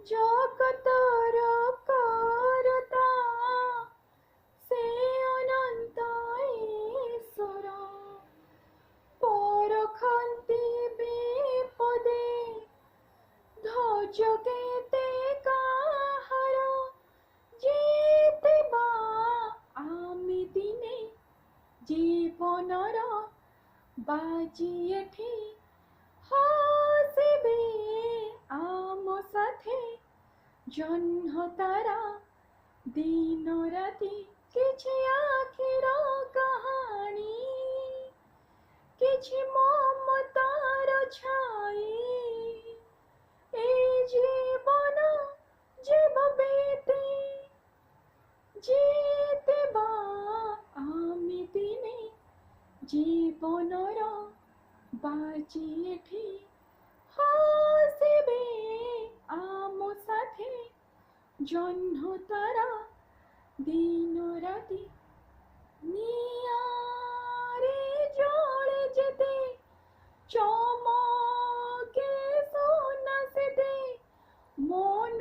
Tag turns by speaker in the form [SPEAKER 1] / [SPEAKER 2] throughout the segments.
[SPEAKER 1] জগতর করতা সে অনন্ত ঈশ্বর পরখন্তি বিপদে ধৈর্য কেতে কাহার জিতিবা আমি দিনে জীবনর বাজি এঠি হাসিবে আম সাথে জহ্ন তারা দিন রাতি কিছু আখির কাহানি কিছু মমতার ছাই এই জীবন জীববেতে জিতিবা আমি দিনে জীবনর বাজি এঠি হাসিবে আম সাথে জহ্ন তারা দিন রাতি নিয়ারে জলে যেতে চমকে সোনা সেতে মন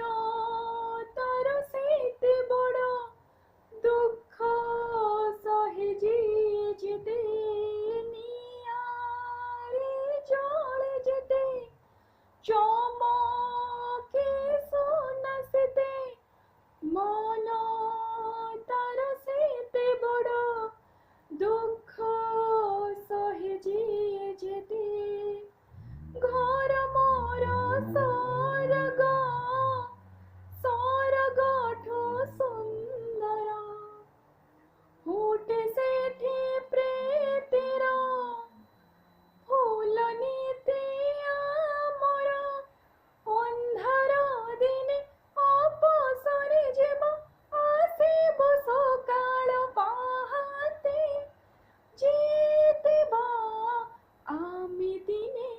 [SPEAKER 1] তার সেতে বড় দুঃখ সহে যেতে নিয়ারে জলে যেতে চমকে সোনা সেতে মন তার সেতে বড় দুঃখ সহে যেতে ঘর মোর স্বর্গ স্বর্গঠু সুন্দর ফুটে সেঠি প্রেতের ফুল নীতি আমার অন্ধার দিনে অপসরে যাব আসিব সকাল পাহাতে জিতিবা আমি দিনে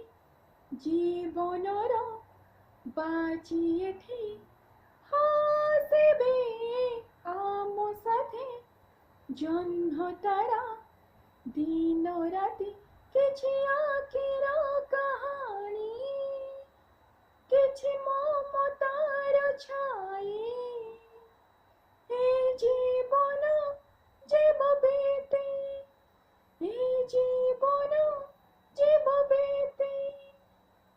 [SPEAKER 1] জীবনর বাজি এঠি হাসিবে আম সাথে জহ্ন তারা দিন রাতি কিছু আখির কাহানি কিছু মমতার ছাই এই জীবন জীববেতে এই জীবন জীববেতে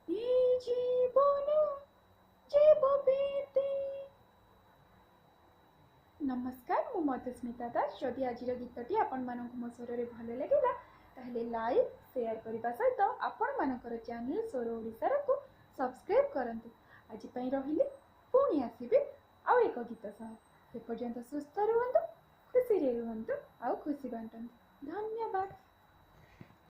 [SPEAKER 1] এই জীবন জীববেতে। नमस्कार मु मधुस्मिता दास। जदि आज गीतटी आपण मानक मो स्वर भल लगे ताहले लाइक शेयर करने सहित आपण मानकर चैनल स्वर ओडिशा को सब्सक्राइब करंतु। आज पई रहिले पुणी आसीबे आउ एक गीत सह। से पर्यंत सुस्थ रुहंतु, खुशी रुहंतु, आउ खुशी बांटंतु।